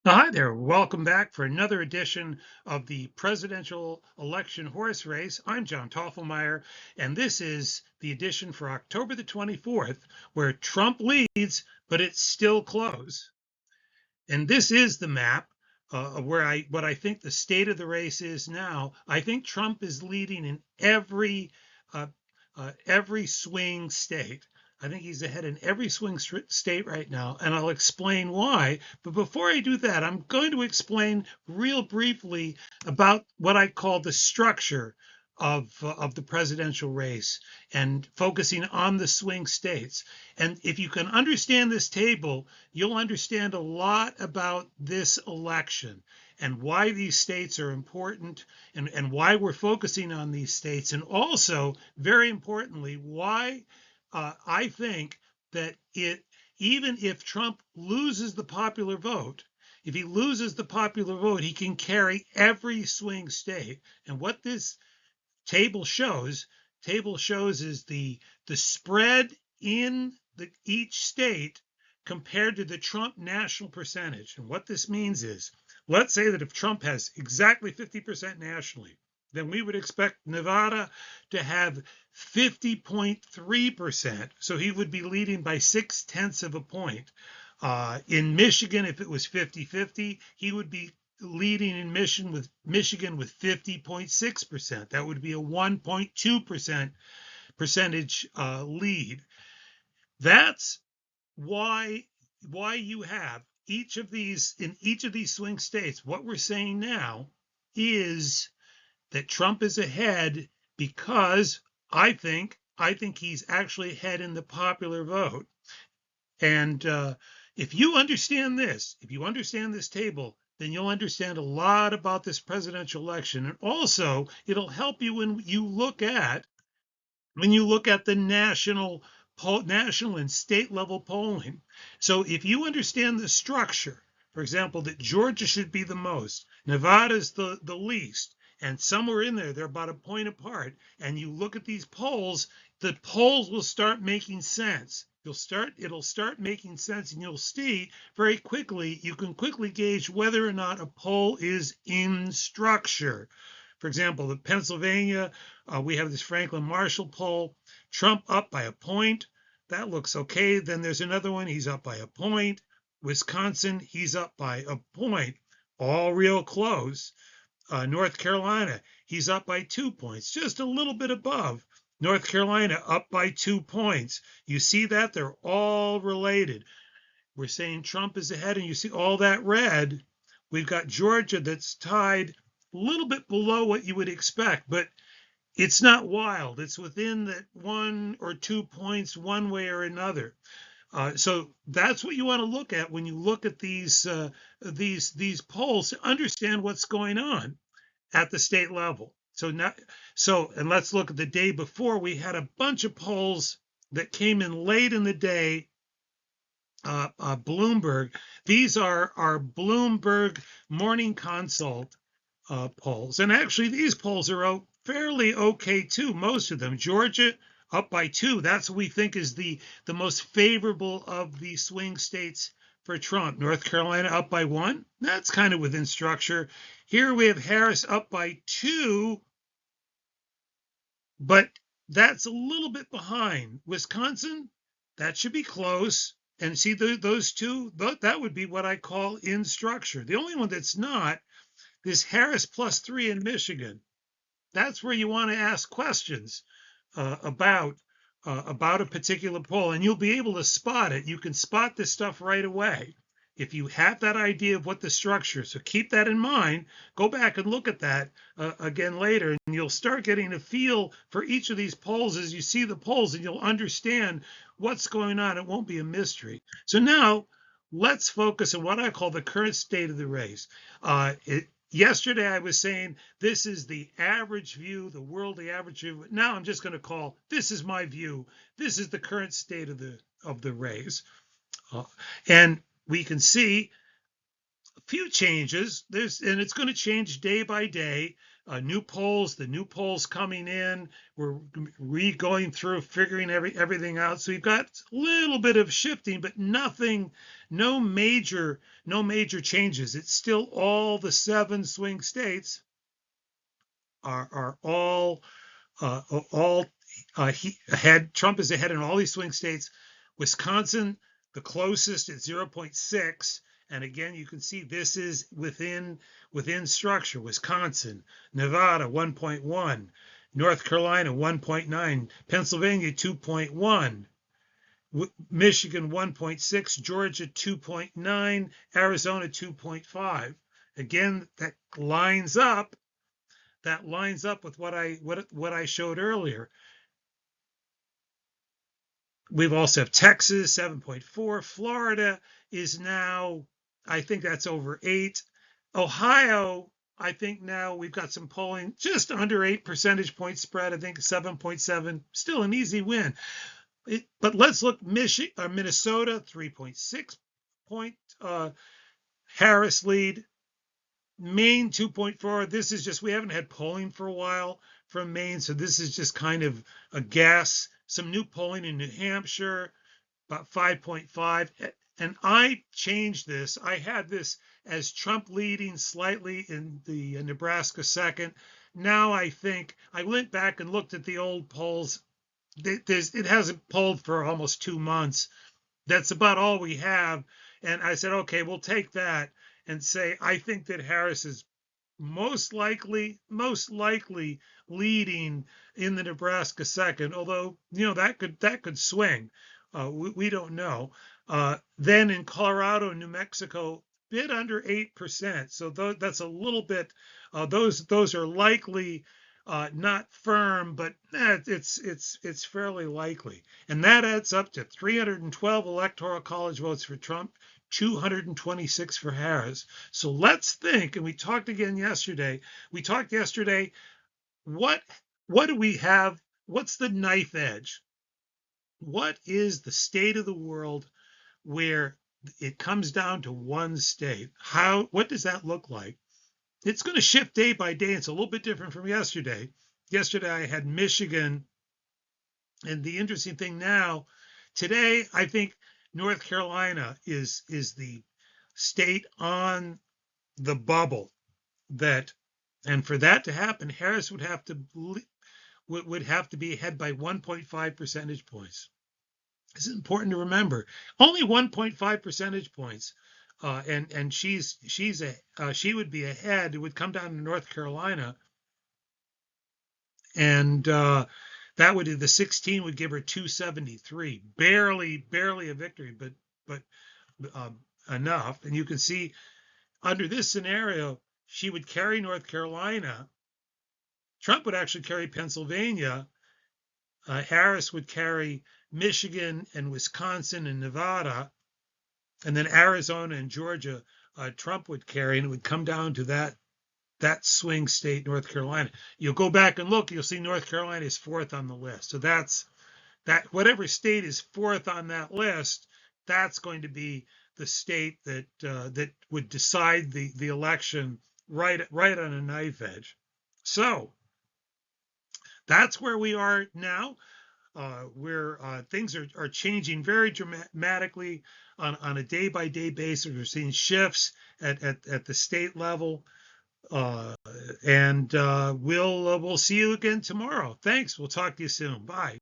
Hi there. Welcome back for another edition of the presidential election horse race. I'm John Toffelmeyer, and this is the edition for October the 24th, where Trump leads, but it's still close. And this is the map of what I think the state of the race is now. I think Trump is leading in uh, every swing state. I think he's ahead in every swing state right now, and I'll explain why. But before I do that, I'm going to explain real briefly about what I call the structure of the presidential race and focusing on the swing states. And if you can understand this table, you'll understand a lot about this election and why these states are important and why we're focusing on these states. And also, very importantly, why I think that even if Trump loses the popular vote, if he loses the popular vote, he can carry every swing state. And what this table shows is the spread in each state compared to the Trump national percentage. And what this means is, let's say that if Trump has exactly 50% nationally, then we would expect Nevada to have 50.3%. So he would be leading by 6/10 of a point. In Michigan, if it was 50-50, he would be leading in Michigan with 50.6%. That would be a 1.2% percentage lead. That's why you have each of these in each of these swing states. What we're saying now is that Trump is ahead because I think he's actually ahead in the popular vote. And if you understand this, if you understand this table, then you'll understand a lot about this presidential election. And also, it'll help you when you look at the national and state level polling. So if you understand the structure, for example, that Georgia should be the most, Nevada's the least, and somewhere in there, they're about a point apart, and you look at these polls, the polls will start making sense. It'll start making sense, and you'll see very quickly, you can quickly gauge whether or not a poll is in structure. For example, in Pennsylvania, we have this Franklin Marshall poll, Trump up by a point. That looks okay. Then there's another one, he's up by a point. Wisconsin, he's up by a point. All real close. North Carolina, he's up by 2 points, just a little bit above. North Carolina up by 2 points. You see that? They're all related. We're saying Trump is ahead, and you see all that red. We've got Georgia that's tied a little bit below what you would expect, but it's not wild. It's within that 1 or 2 points one way or another. So that's what you want to look at when you look at these polls to understand what's going on at the state level. And let's look at the day before. We had a bunch of polls that came in late in the day. Bloomberg. These are our Bloomberg Morning Consult polls. And actually, these polls are out fairly okay too, most of them. Georgia up by 2. That's what we think is the most favorable of the swing states for Trump. North Carolina up by 1. That's kind of within structure. Here we have Harris up by 2, but that's a little bit behind. Wisconsin, that should be close. And see those two, that would be what I call in structure. The only one that's not is Harris +3 in Michigan. That's where you want to ask questions about a particular poll, and you'll be able to spot it. You can spot this stuff right away if you have that idea of what the structure is. So keep that in mind. Go back and look at that again later, and you'll start getting a feel for each of these polls as you see the polls, and you'll understand what's going on. It won't be a mystery. So now let's focus on what I call the current state of the race. Yesterday, I was saying this is the average view, the worldly average view. But now I'm just going to call this is my view. This is the current state of the race, and we can see a few changes. And it's going to change day by day. new polls, the new polls coming in. We're going through, figuring everything out. So we've got a little bit of shifting, but nothing, no major changes. It's still all the 7 swing states are all ahead. Trump is ahead in all these swing states. Wisconsin, the closest at 0.6. And again, you can see this is within structure. Wisconsin, Nevada 1.1, North Carolina 1.9, Pennsylvania 2.1, Michigan 1.6, Georgia 2.9, Arizona 2.5. Again, that lines up with what I showed earlier. We've also have Texas 7.4. Florida is now, I think that's over 8. Ohio, I think now we've got some polling just under 8 percentage point spread. I think 7.7, still an easy win. But let's look. Minnesota 3.6 point Harris lead. Maine 2.4. This is just, we haven't had polling for a while from Maine, so this is just kind of a guess. Some new polling in New Hampshire, about 5.5. And I changed this. I had this as Trump leading slightly in the Nebraska second. Now I think, I went back and looked at the old polls. It hasn't polled for almost 2 months. That's about all we have. And I said, okay, we'll take that and say, I think that Harris is most likely leading in the Nebraska second, although, that could swing. We don't know. Then in Colorado and New Mexico, bit under 8%. So that's a little bit, those are likely, not firm, but it's fairly likely. And that adds up to 312 electoral college votes for Trump, 226 for Harris. So let's think, and we talked again yesterday. What do we have? What's the knife edge? What is the state of the world where it comes down to one state? What does that look like? It's going to shift day by day. It's a little bit different from yesterday. Yesterday I had Michigan, and the interesting thing now, today I think North Carolina is the state on the bubble and for that to happen, Harris would have to be ahead by 1.5 percentage points. It's important to remember, only 1.5 percentage points, and she would be ahead. It would come down to North Carolina, and that would, the 16 would give her 273, barely a victory, but enough. And you can see under this scenario, she would carry North Carolina. Trump would actually carry Pennsylvania. Harris would carry Michigan and Wisconsin and Nevada, and then Arizona and Georgia. Trump would carry, and it would come down to that swing state, North Carolina. You'll go back and look, you'll see North Carolina is 4th on the list. So that's whatever state is 4th on that list, that's going to be the state that would decide the election right on a knife edge. So that's where we are now. Where things are changing very dramatically on a day-by-day basis. We're seeing shifts at the state level, and we'll see you again tomorrow. Thanks. We'll talk to you soon. Bye.